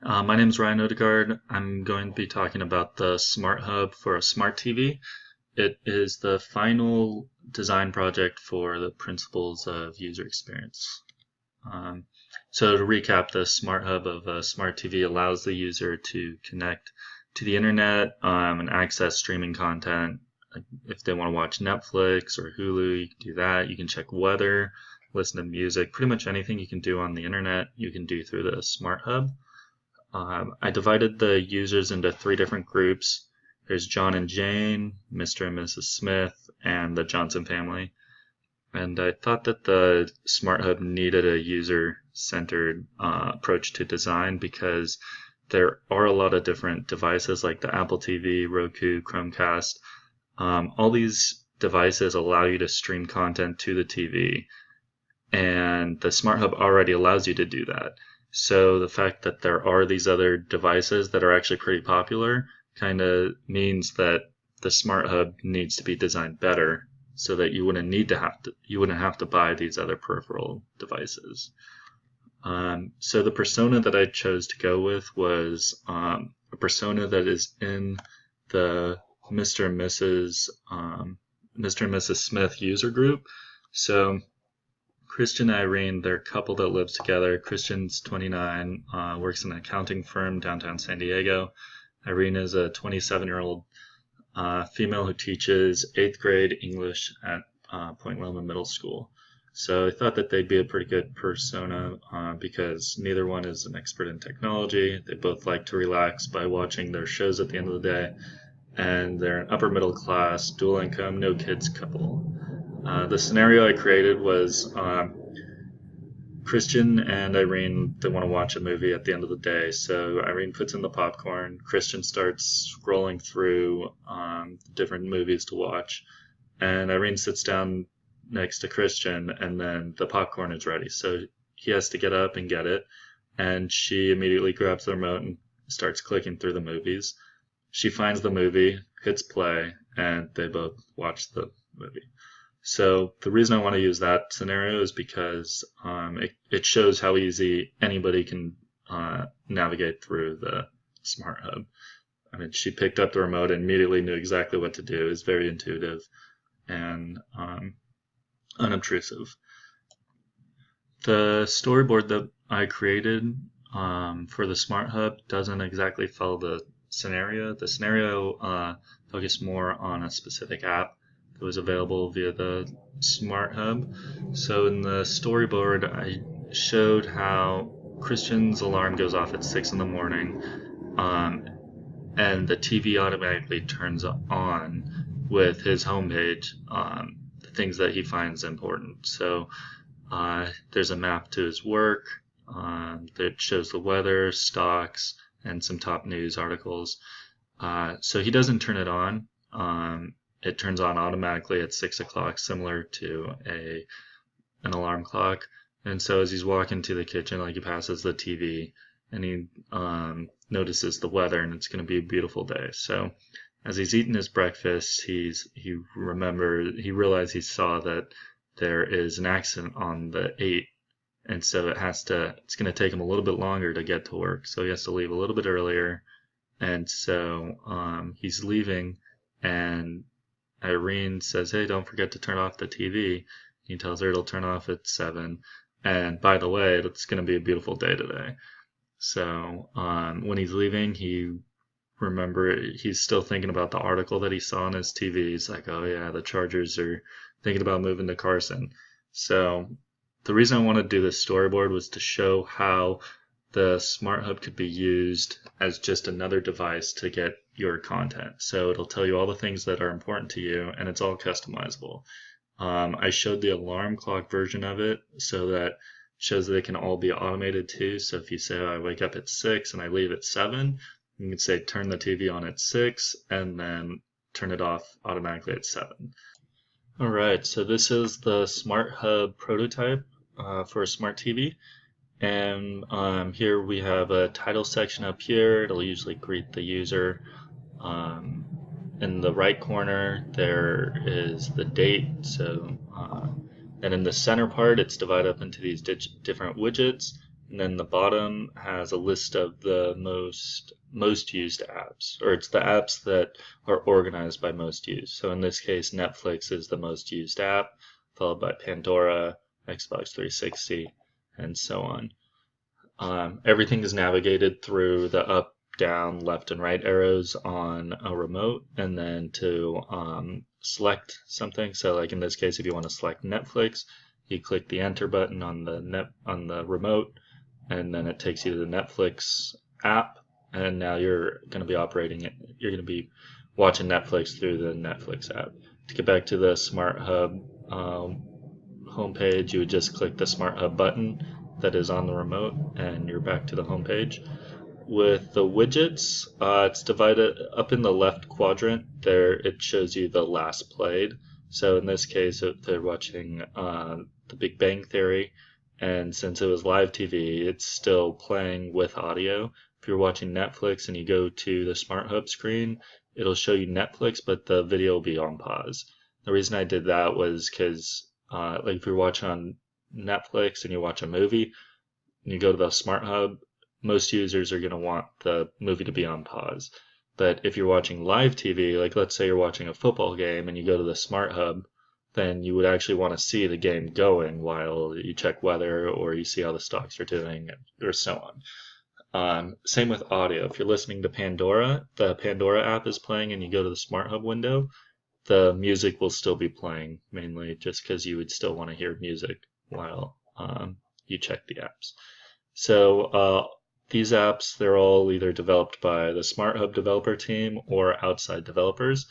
My name is Ryan Odegaard. I'm going to be talking about the Smart Hub for a smart TV. It is the final design project for the principles of user experience. Um, so to recap, the Smart Hub of a smart TV allows the user to connect to the internet and access streaming content. If they want to watch Netflix or Hulu, you can do that. You can check weather, listen to music, pretty much anything you can do on the internet, you can do through the Smart Hub. I divided the users into three different groups. There's John and Jane, Mr. and Mrs. Smith, and the Johnson family. And I thought that the Smart Hub needed a user-centered approach to design because there are a lot of different devices like the Apple TV, Roku, Chromecast. All these devices allow you to stream content to the TV, and the Smart Hub already allows you to do that. So the fact that there are these other devices that are actually pretty popular kind of means that the Smart Hub needs to be designed better so that you wouldn't have to buy these other peripheral devices. So the persona that I chose to go with was a persona that is in the Mr. and Mrs. Smith user group. So Christian and Irene, they're a couple that lives together. Christian's 29, works in an accounting firm downtown San Diego. Irene is a 27-year-old female who teaches 8th grade English at Point Loma Middle School. So I thought that they'd be a pretty good persona because neither one is an expert in technology. They both like to relax by watching their shows at the end of the day. And they're an upper middle class, dual income, no kids couple. The scenario I created was Christian and Irene, they want to watch a movie at the end of the day. So Irene puts in the popcorn. Christian starts scrolling through different movies to watch. And Irene sits down next to Christian, and then the popcorn is ready. So he has to get up and get it. And she immediately grabs the remote and starts clicking through the movies. She finds the movie, hits play, and they both watch the movie. So the reason I want to use that scenario is because it shows how easy anybody can navigate through the Smart Hub. I mean, she picked up the remote and immediately knew exactly what to do. It's very intuitive and unobtrusive. The storyboard that I created for the Smart Hub doesn't exactly follow the scenario. The scenario focused more on a specific app that was available via the Smart Hub. So in the storyboard, I showed how Christian's alarm goes off at 6 in the morning, and the TV automatically turns on with his homepage, the things that he finds important. So there's a map to his work that shows the weather, stocks, and some top news articles. So he doesn't turn it on. It turns on automatically at 6 o'clock, similar to an alarm clock. And so as he's walking to the kitchen, like he passes the TV, and he notices the weather, and it's going to be a beautiful day. So as he's eating his breakfast, he realized he saw that there is an accident on the 8, and so it's going to take him a little bit longer to get to work. So he has to leave a little bit earlier, and so he's leaving, and Irene says, "Hey, don't forget to turn off the TV." He tells her it'll turn off at 7. And by the way, it's going to be a beautiful day today. So when he's leaving, he's still thinking about the article that he saw on his TV. He's like, "Oh yeah, the Chargers are thinking about moving to Carson." So the reason I wanted to do this storyboard was to show how the Smart Hub could be used as just another device to get your content. So it'll tell you all the things that are important to you, and it's all customizable. I showed the alarm clock version of it so that it shows that they can all be automated too. So if you say, "I wake up at 6 and I leave at 7, you can say turn the TV on at 6 and then turn it off automatically at 7. Alright, so this is the Smart Hub prototype for a smart TV. And here we have a title section up here. It'll usually greet the user. In the right corner there is the date. So and in the center part it's divided up into these different widgets, and then the bottom has a list of the most used apps, or it's the apps that are organized by most used. So in this case, Netflix is the most used app, followed by Pandora, Xbox 360, and so on. Everything is navigated through the up, down, left, and right arrows on a remote, and then to select something. So, like in this case, if you want to select Netflix, you click the Enter button on the remote, and then it takes you to the Netflix app, and now you're going to be operating it. You're going to be watching Netflix through the Netflix app. To get back to the Smart Hub homepage, you would just click the Smart Hub button that is on the remote, and you're back to the homepage. With the widgets, it's divided up in the left quadrant. There, it shows you the last played. So in this case, if they're watching The Big Bang Theory, and since it was live TV, it's still playing with audio. If you're watching Netflix and you go to the Smart Hub screen, it'll show you Netflix, but the video will be on pause. The reason I did that was because, like, if you're watching on Netflix and you watch a movie and you go to the Smart Hub, most users are going to want the movie to be on pause. But if you're watching live TV, like let's say you're watching a football game and you go to the Smart Hub, then you would actually want to see the game going while you check weather or you see how the stocks are doing, or so on. Same with audio. If you're listening to Pandora, the Pandora app is playing and you go to the Smart Hub window, the music will still be playing, mainly just because you would still want to hear music while you check the apps. So these apps, they're all either developed by the Smart Hub developer team or outside developers,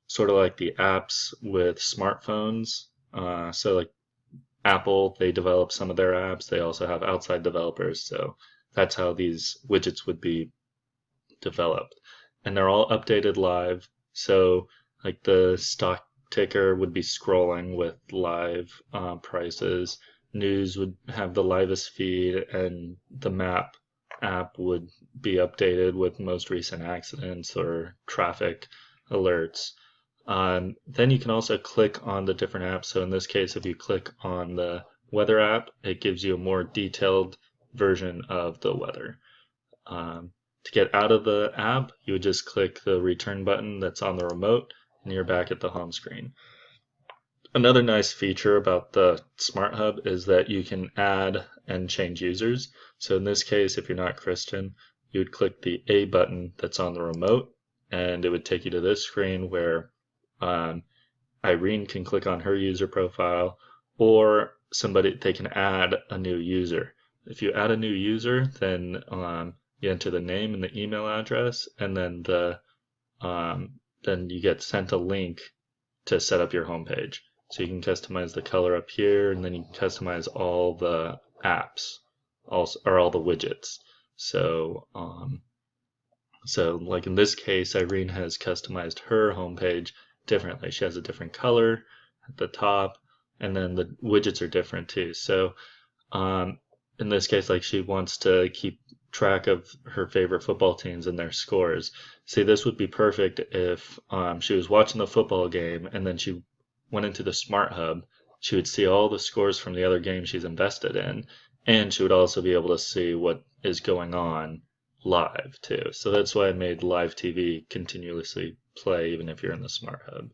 sort of like the apps with smartphones. So like Apple, they develop some of their apps. They also have outside developers. So that's how these widgets would be developed. And they're all updated live. So like the stock ticker would be scrolling with live prices. News would have the livest feed, and the map app would be updated with most recent accidents or traffic alerts. Then you can also click on the different apps. So in this case, if you click on the weather app, it gives you a more detailed version of the weather. To get out of the app, you would just click the return button that's on the remote, and you're back at the home screen. Another nice feature about the Smart Hub is that you can add and change users. So in this case, if you're not Christian, you would click the A button that's on the remote, and it would take you to this screen where Irene can click on her user profile, or they can add a new user. If you add a new user, then you enter the name and the email address, and then then you get sent a link to set up your homepage. So you can customize the color up here, and then you can customize all the apps, or all the widgets. So, so like in this case, Irene has customized her homepage differently. She has a different color at the top, and then the widgets are different too. So, in this case, like she wants to keep track of her favorite football teams and their scores. See, this would be perfect if she was watching the football game and then she went into the Smart Hub. She would see all the scores from the other games she's invested in, and she would also be able to see what is going on live too. So that's why I made live TV continuously play even if you're in the Smart Hub.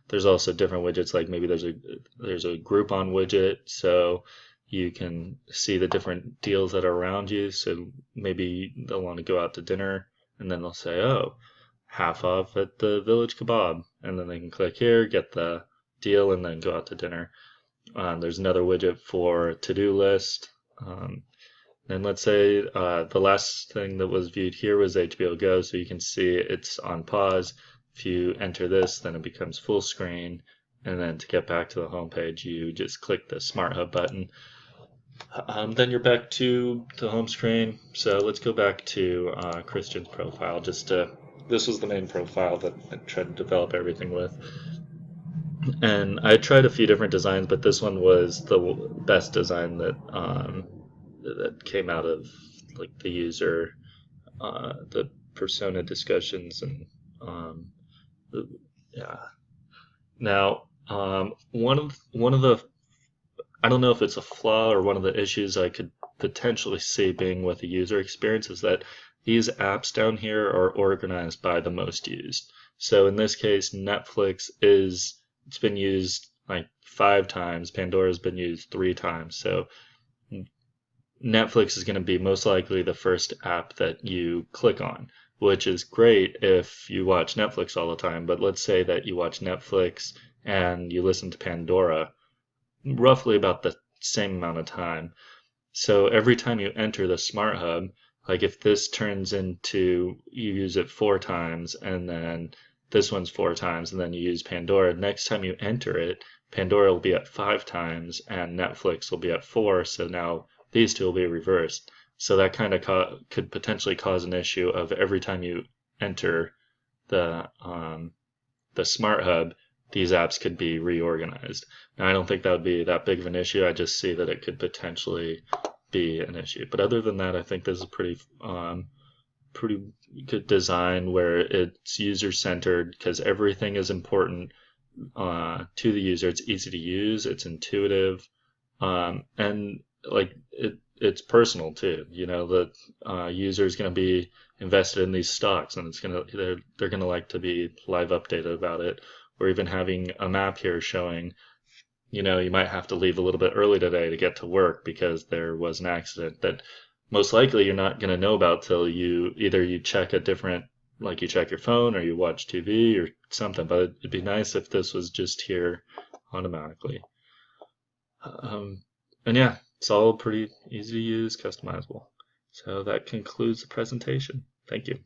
There's also different widgets, like maybe there's a Groupon widget, so you can see the different deals that are around you. So maybe they'll want to go out to dinner, and then they'll say, oh, half off at the Village Kebab, and then they can click here, get the deal, and then go out to dinner. There's another widget for to-do list. And let's say the last thing that was viewed here was HBO Go, so you can see it's on pause. If you enter this, then it becomes full screen, and then to get back to the home page, you just click the Smart Hub button. Then you're back to the home screen. So let's go back to Christian's profile. This was the main profile that I tried to develop everything with. And I tried a few different designs, but this one was the best design that came out of like the user, the persona discussions, and yeah. Now, one of the, I don't know if it's a flaw or one of the issues I could potentially see being with the user experience is that these apps down here are organized by the most used. So in this case, it's been used like 5 times. Pandora's been used 3 times. So Netflix is going to be most likely the first app that you click on, which is great if you watch Netflix all the time. But let's say that you watch Netflix and you listen to Pandora roughly about the same amount of time. So every time you enter the Smart Hub, like if this turns into you use it 4 times and then this one's 4 times and then you use Pandora, next time you enter it, Pandora will be at 5 times and Netflix will be at 4. So now these two will be reversed. So that kind of could potentially cause an issue of every time you enter the Smart Hub, these apps could be reorganized. Now, I don't think that would be that big of an issue. I just see that it could potentially be an issue. But other than that, I think this is pretty good design where it's user-centered because everything is important to the user. It's easy to use, it's intuitive, and like it's personal too. You know, the user is going to be invested in these stocks, and they're gonna like to be live updated about it. Or even having a map here showing, you know, you might have to leave a little bit early today to get to work because there was an accident that most likely you're not going to know about till you check like you check your phone or you watch TV or something. But it'd be nice if this was just here automatically. And yeah, it's all pretty easy to use, customizable. So that concludes the presentation. Thank you.